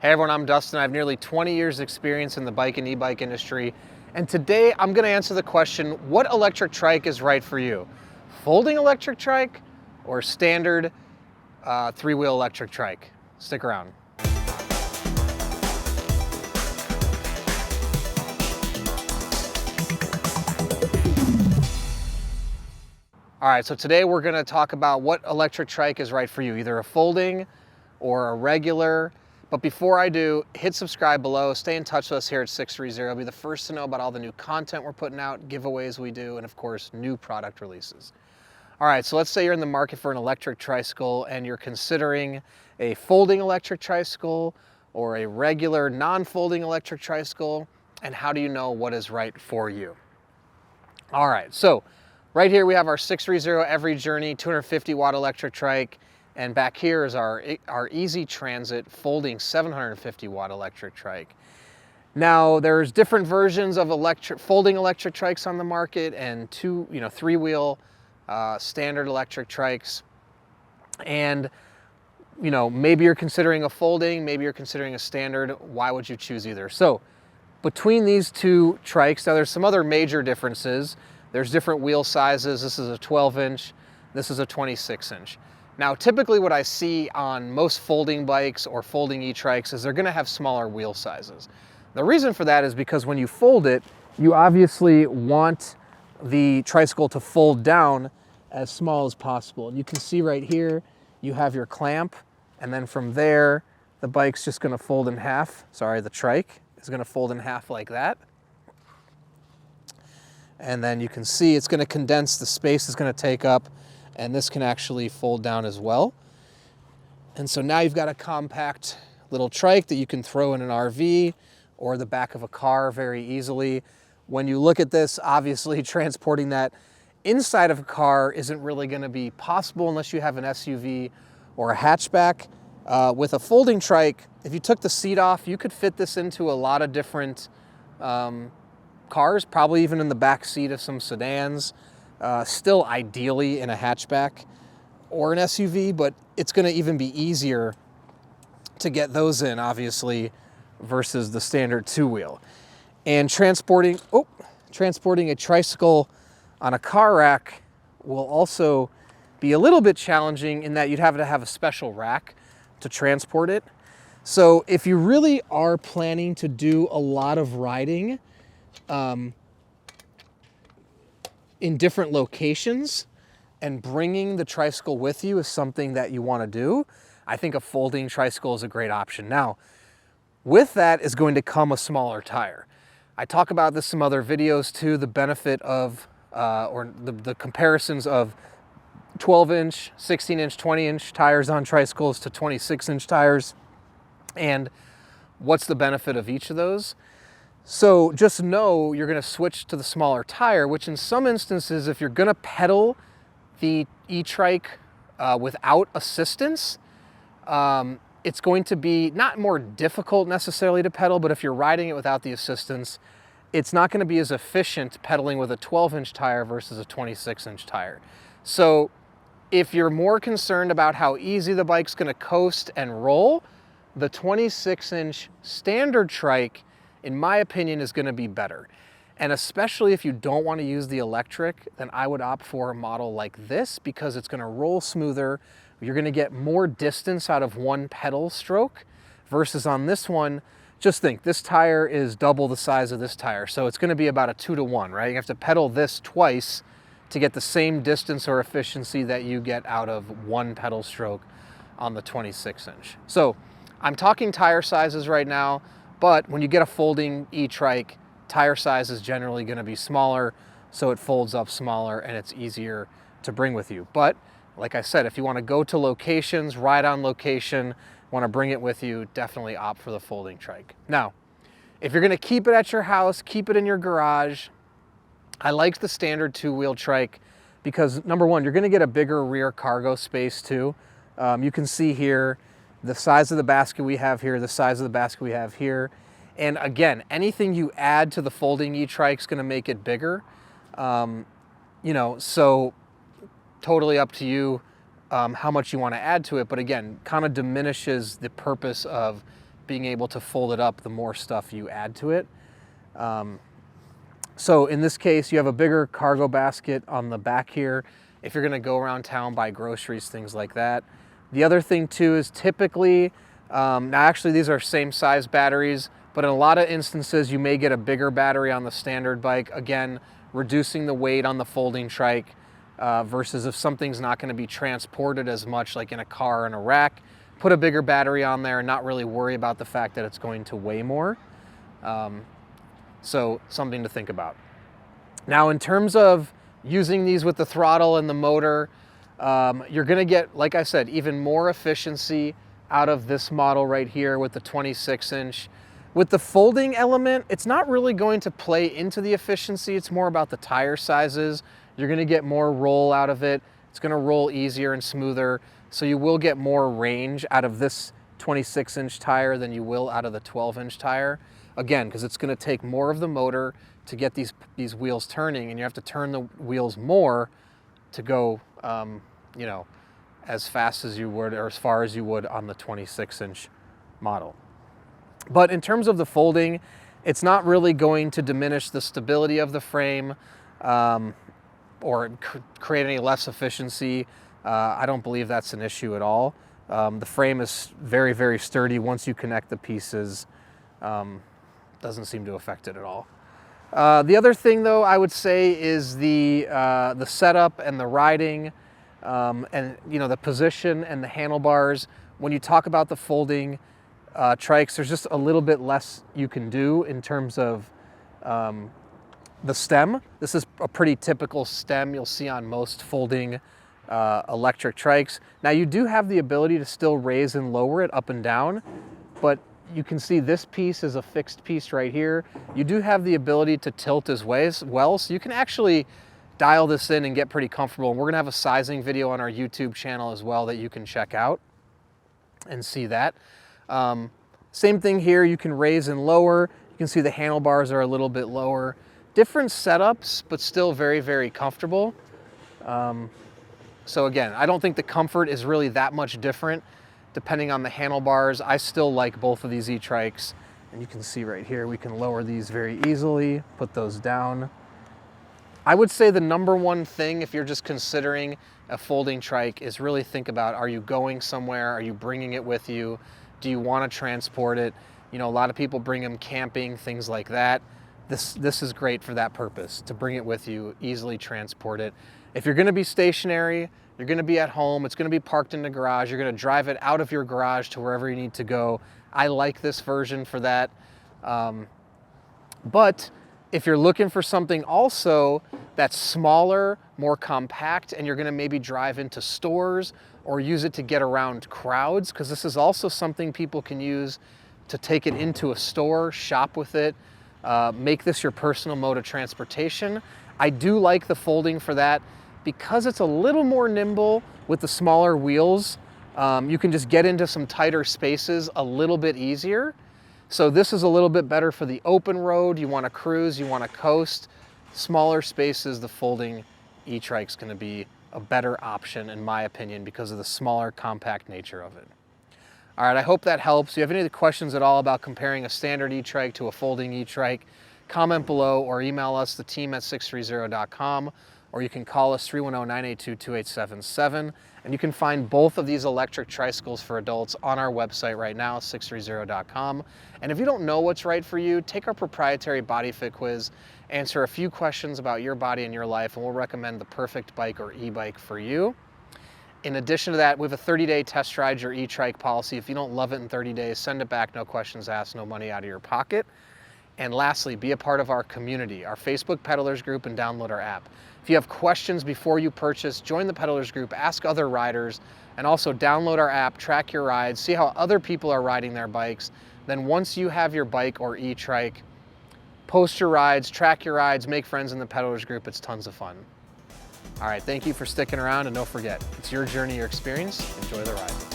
Hey everyone, I'm Dustin. I have nearly 20 years experience in the bike and e-bike industry. And today I'm gonna answer the question, what electric trike is right for you? Folding electric trike or standard three-wheel electric trike? Stick around. All right, so today we're gonna talk about what electric trike is right for you, either a folding or a regular. But before I do, hit subscribe below, stay in touch with us here at 630. Be the first to know about all the new content we're putting out, giveaways we do, and of course, new product releases. All right, so let's say you're in the market for an electric tricycle and you're considering a folding electric tricycle or a regular non-folding electric tricycle, and how do you know what is right for you? All right, so right here we have our 630 Every Journey 250 watt electric trike. And back here is our Easy Transit folding 750 watt electric trike. Now there's different versions of folding electric trikes on the market, and three-wheel standard electric trikes. And maybe you're considering a folding, maybe you're considering a standard. Why would you choose either? So between these two trikes, now there's some other major differences. There's different wheel sizes. This is a 12-inch, this is a 26-inch. Now, typically what I see on most folding bikes or folding e-trikes is they're gonna have smaller wheel sizes. The reason for that is because when you fold it, you obviously want the tricycle to fold down as small as possible. And you can see right here, you have your clamp, and then from there, the bike's just gonna fold in half. Sorry, the trike is gonna fold in half like that. And then you can see it's gonna condense, the space is gonna take up, and this can actually fold down as well. And so now you've got a compact little trike that you can throw in an RV or the back of a car very easily. When you look at this, obviously transporting that inside of a car isn't really gonna be possible unless you have an SUV or a hatchback. With a folding trike, if you took the seat off, you could fit this into a lot of different cars, probably even in the back seat of some sedans. Still ideally in a hatchback or an SUV, but it's going to even be easier to get those in, obviously, versus the standard two-wheel. And transporting a tricycle on a car rack will also be a little bit challenging in that you'd have to have a special rack to transport it. So if you really are planning to do a lot of riding, in different locations, and bringing the tricycle with you is something that you want to do, I think a folding tricycle is a great option. Now, with that is going to come a smaller tire. I talk about this in some other videos too, the benefit of, the comparisons of 12-inch, 16-inch, 20-inch tires on tricycles to 26-inch tires, and what's the benefit of each of those. So just know you're going to switch to the smaller tire, which in some instances, if you're going to pedal the e-trike without assistance, it's going to be not more difficult necessarily to pedal, but if you're riding it without the assistance, it's not going to be as efficient pedaling with a 12-inch tire versus a 26-inch tire. So if you're more concerned about how easy the bike's going to coast and roll, the 26-inch standard trike, in my opinion, is going to be better. And especially if you don't want to use the electric, then I would opt for a model like this because it's going to roll smoother. You're going to get more distance out of one pedal stroke versus on this one, just think, this tire is double the size of this tire. So it's going to be about a 2-to-1, right? You have to pedal this twice to get the same distance or efficiency that you get out of one pedal stroke on the 26-inch. So I'm talking tire sizes right now. But when you get a folding e-trike, tire size is generally going to be smaller, so it folds up smaller and it's easier to bring with you. But like I said, if you want to go to locations, ride on location, want to bring it with you, definitely opt for the folding trike. Now, if you're going to keep it at your house, keep it in your garage, I like the standard two-wheel trike because number one, you're going to get a bigger rear cargo space too. You can see here, the size of the basket we have here, the size of the basket we have here. And again, anything you add to the folding e-trike is gonna make it bigger. So totally up to you how much you wanna add to it. But again, kind of diminishes the purpose of being able to fold it up the more stuff you add to it. So in this case, you have a bigger cargo basket on the back here if you're gonna go around town, buy groceries, things like that. The other thing too is typically, now actually these are same size batteries, but in a lot of instances you may get a bigger battery on the standard bike, again, reducing the weight on the folding trike versus if something's not gonna be transported as much like in a car and a rack, put a bigger battery on there and not really worry about the fact that it's going to weigh more. So something to think about. Now in terms of using these with the throttle and the motor, you're gonna get, like I said, even more efficiency out of this model right here with the 26-inch. With the folding element, it's not really going to play into the efficiency, it's more about the tire sizes. You're gonna get more roll out of it. It's gonna roll easier and smoother, so you will get more range out of this 26-inch tire than you will out of the 12-inch tire. Again, because it's gonna take more of the motor to get these wheels turning, and you have to turn the wheels more to go, you know, as fast as you would or as far as you would on the 26-inch model. But in terms of the folding, it's not really going to diminish the stability of the frame or create any less efficiency. I don't believe that's an issue at all. The frame is very, very sturdy once you connect the pieces. Doesn't seem to affect it at all. The other thing though, I would say is the setup and the riding and you know, the position and the handlebars. When you talk about the folding trikes, there's just a little bit less you can do in terms of the stem. This is a pretty typical stem you'll see on most folding electric trikes. Now you do have the ability to still raise and lower it up and down, but you can see this piece is a fixed piece right here. You do have the ability to tilt as well, so you can actually dial this in and get pretty comfortable. And we're gonna have a sizing video on our YouTube channel as well that you can check out and see that. Same thing here, you can raise and lower. You can see the handlebars are a little bit lower. Different setups, but still very, very comfortable. So again, I don't think the comfort is really that much different depending on the handlebars. I still like both of these e-trikes. And you can see right here, we can lower these very easily, put those down. I would say the number one thing if you're just considering a folding trike is really think about, are you going somewhere? Are you bringing it with you? Do you want to transport it? You know, a lot of people bring them camping, things like that. This is great for that purpose, to bring it with you, easily transport it. If you're gonna be stationary, you're gonna be at home, it's gonna be parked in the garage, you're gonna drive it out of your garage to wherever you need to go. I like this version for that. But if you're looking for something also that's smaller, more compact, and you're gonna maybe drive into stores or use it to get around crowds, because this is also something people can use to take it into a store, shop with it, make this your personal mode of transportation. I do like the folding for that because it's a little more nimble with the smaller wheels. You can just get into some tighter spaces a little bit easier. So this is a little bit better for the open road. You want to cruise, you want to coast. Smaller spaces, the folding e-trike's going to be a better option in my opinion because of the smaller, compact nature of it. All right, I hope that helps. If you have any questions at all about comparing a standard e-trike to a folding e-trike, comment below or email us, the team at sixthreezero.com, or you can call us 310-982-2877. And you can find both of these electric tricycles for adults on our website right now, sixthreezero.com. And if you don't know what's right for you, take our proprietary body fit quiz, answer a few questions about your body and your life, and we'll recommend the perfect bike or e-bike for you. In addition to that, we have a 30-day test ride your e-trike policy. If you don't love it in 30 days, send it back, no questions asked, no money out of your pocket. And lastly, be a part of our community, our Facebook Peddlers group, and download our app. If you have questions before you purchase, join the Peddlers group, ask other riders, and also download our app, track your rides, see how other people are riding their bikes. Then once you have your bike or e-trike, post your rides, track your rides, make friends in the Peddlers group. It's tons of fun. All right, thank you for sticking around, and don't forget, it's your journey, your experience. Enjoy the ride.